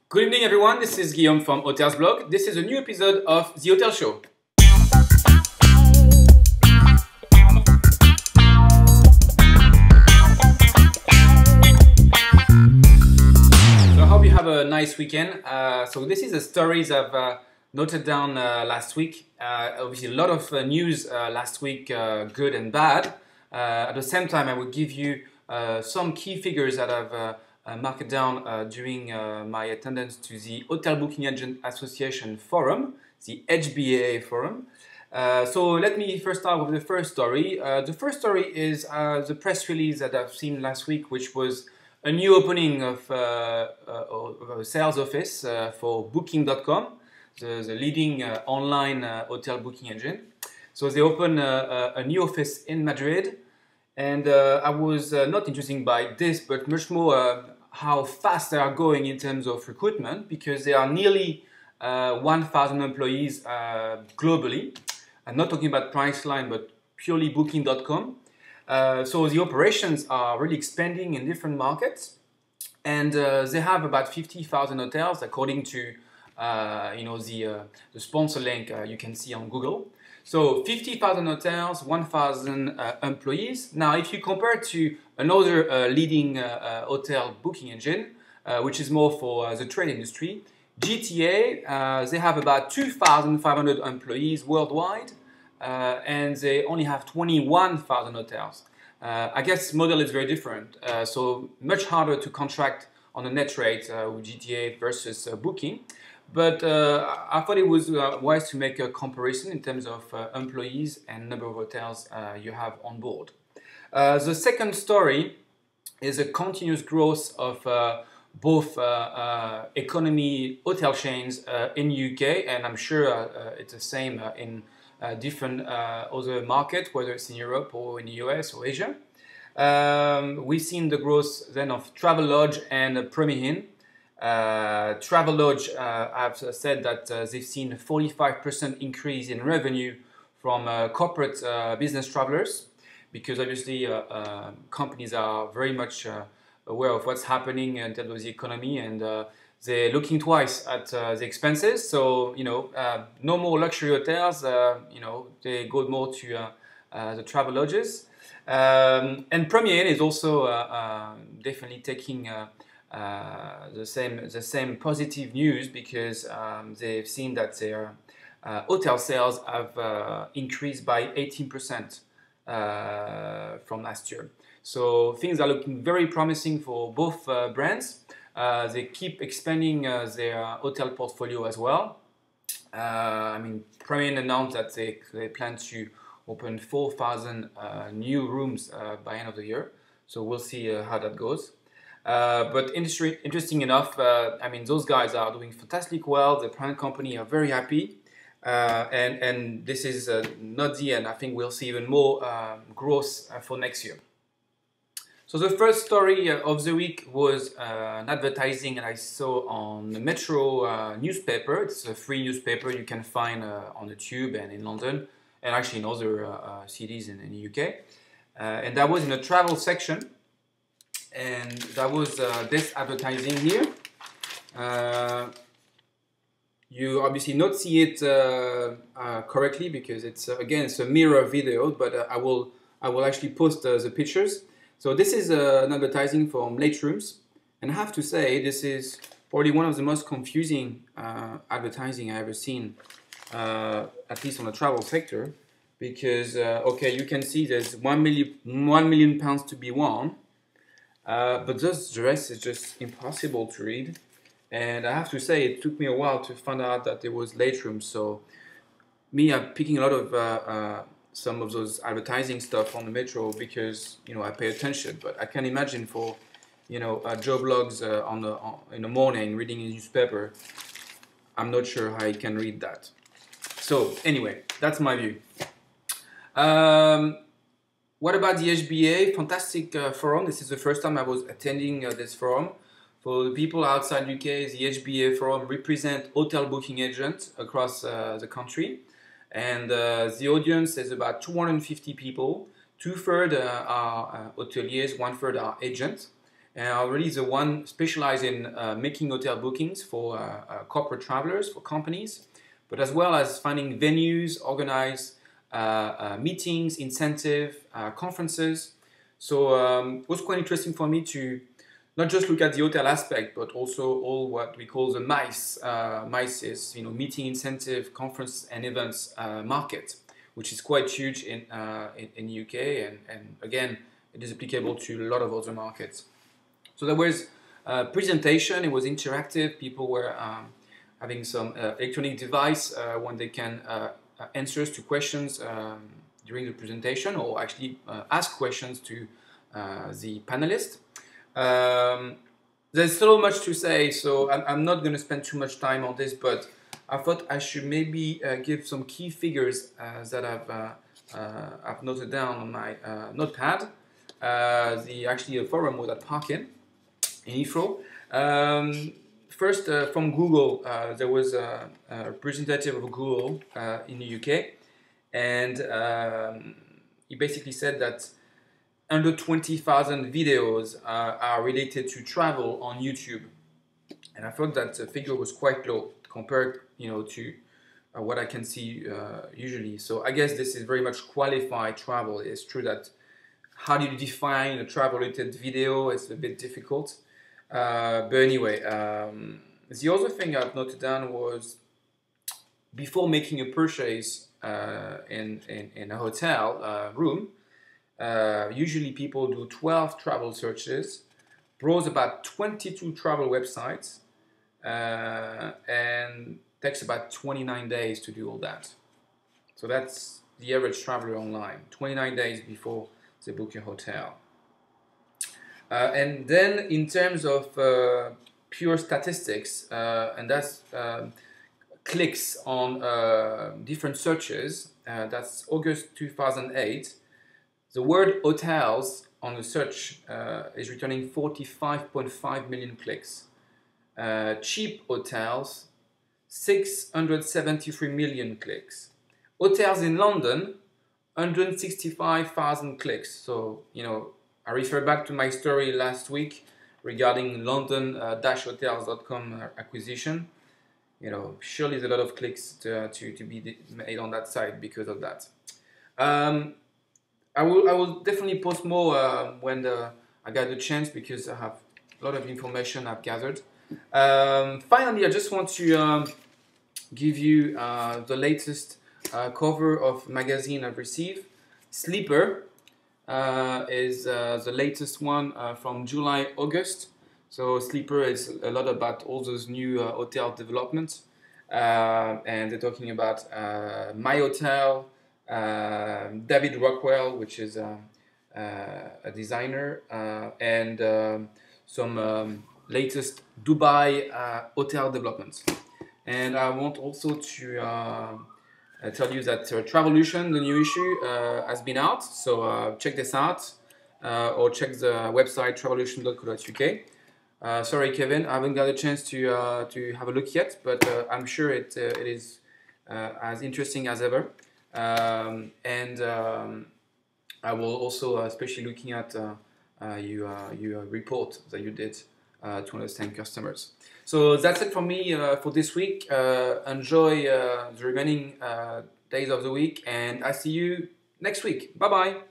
Good evening everyone, this is Guillaume from Hotels Blog. This is a new episode of The Hotel Show. So I hope you have a nice weekend. So this is the stories I've noted down last week. Obviously a lot of news last week, good and bad. At the same time I will give you some key figures that I've marked down during my attendance to the Hotel Booking Agent Association Forum, the HBA Forum. So let me first start with the first story. The first story is the press release that I've seen last week, which was a new opening of a sales office for Booking.com, the leading online hotel booking engine. So they opened a new office in Madrid, and I was not interested by this, but much more how fast they are going in terms of recruitment, because they are nearly 1,000 employees globally. I'm not talking about Priceline, but purely Booking.com. So the operations are really expanding in different markets, and they have about 50,000 hotels according to the sponsor link you can see on Google. So 50,000 hotels, 1,000 employees. Now, if you compare to another leading hotel booking engine, which is more for the trade industry, GTA, they have about 2,500 employees worldwide, and they only have 21,000 hotels. I guess model is very different, so much harder to contract on a net rate with GTA versus Booking. But I thought it was wise to make a comparison in terms of employees and number of hotels you have on board. The second story is a continuous growth of both economy hotel chains in UK, and I'm sure it's the same in different other markets, whether it's in Europe or in the US or Asia. We've seen the growth then of Travelodge and Premier Inn. Travelodge have said that they've seen a 45% increase in revenue from corporate business travelers, because obviously companies are very much aware of what's happening in terms of the economy, and they're looking twice at the expenses. So no more luxury hotels. They go more to the travel lodges, and Premier Inn is also definitely taking the same positive news, because they've seen that their hotel sales have increased by 18% from last year. So things are looking very promising for both brands. They keep expanding their hotel portfolio as well. Premier Inn announced that they plan to open 4,000 new rooms by end of the year. So we'll see how that goes. But interesting enough, those guys are doing fantastic well. The parent company are very happy, and this is not the end. I think we'll see even more growth for next year. So the first story of the week was an advertising that I saw on the Metro newspaper. It's a free newspaper you can find on the Tube and in London, and actually in other cities in the UK. And that was in the travel section. And that was this advertising here. You obviously not see it correctly, because it's it's a mirror video, but I will actually post the pictures. So this is an advertising from Late Rooms, and I have to say this is probably one of the most confusing advertising I've ever seen, at least on the travel sector, because you can see there's 1 million pounds to be won. But the rest is just impossible to read, and I have to say it took me a while to find out that there was Late Room. So I'm picking a lot of some of those advertising stuff on the Metro, because I pay attention. But I can imagine for Joe Blogs in the morning reading a newspaper, I'm not sure how I can read that. So anyway, that's my view. What about the HBA? Fantastic forum. This is the first time I was attending this forum. For the people outside UK, the HBA forum represents hotel booking agents across the country. And the audience is about 250 people. 2/3 are hoteliers, 1/3 are agents. and already the one specialized in making hotel bookings for corporate travelers, for companies, but as well as finding venues, organize meetings, incentive, conferences. So it was quite interesting for me to not just look at the hotel aspect, but also all what we call the MICE. MICE is, meeting, incentive, conference and events market, which is quite huge in UK, and again, it is applicable to a lot of other markets. So there was a presentation. It was interactive. People were having some electronic device when they can answers to questions during the presentation, or actually ask questions to the panelists. There's so much to say, so I'm not going to spend too much time on this, but I thought I should maybe give some key figures that I've noted down on my notepad. Actually, a forum was at Parkin in Heathrow. First, from Google, there was a representative of Google in the UK, and he basically said that under 20,000 videos are related to travel on YouTube, and I thought that the figure was quite low compared, to what I can see usually. So I guess this is very much qualified travel. It's true that how do you define a travel-related video? It's a bit difficult. But anyway, the other thing I've noted down was before making a purchase in a hotel room. Usually people do 12 travel searches, browse about 22 travel websites, and takes about 29 days to do all that. So that's the average traveler online, 29 days before they book a hotel. And then in terms of pure statistics, and that's clicks on different searches, that's August 2008. The word hotels on the search is returning 45.5 million clicks. Cheap hotels, 673 million clicks. Hotels in London, 165,000 clicks. So, I refer back to my story last week regarding London-hotels.com acquisition. Surely there's a lot of clicks to be made on that site because of that. I will definitely post more when I get the chance, because I have a lot of information I've gathered. Finally, I just want to give you the latest cover of magazine I've received. Sleeper is the latest one from July, August. So Sleeper is a lot about all those new hotel developments, and they're talking about My Hotel, David Rockwell, which is a designer, and some latest Dubai hotel developments. And I want also to tell you that Travolution, the new issue, has been out. So check this out, or check the website travolution.co.uk. Sorry, Kevin, I haven't got a chance to have a look yet, but I'm sure it is as interesting as ever. And I will also, especially looking at your report that you did to understand customers. So that's it from me for this week. Enjoy the remaining days of the week, and I see you next week. Bye bye.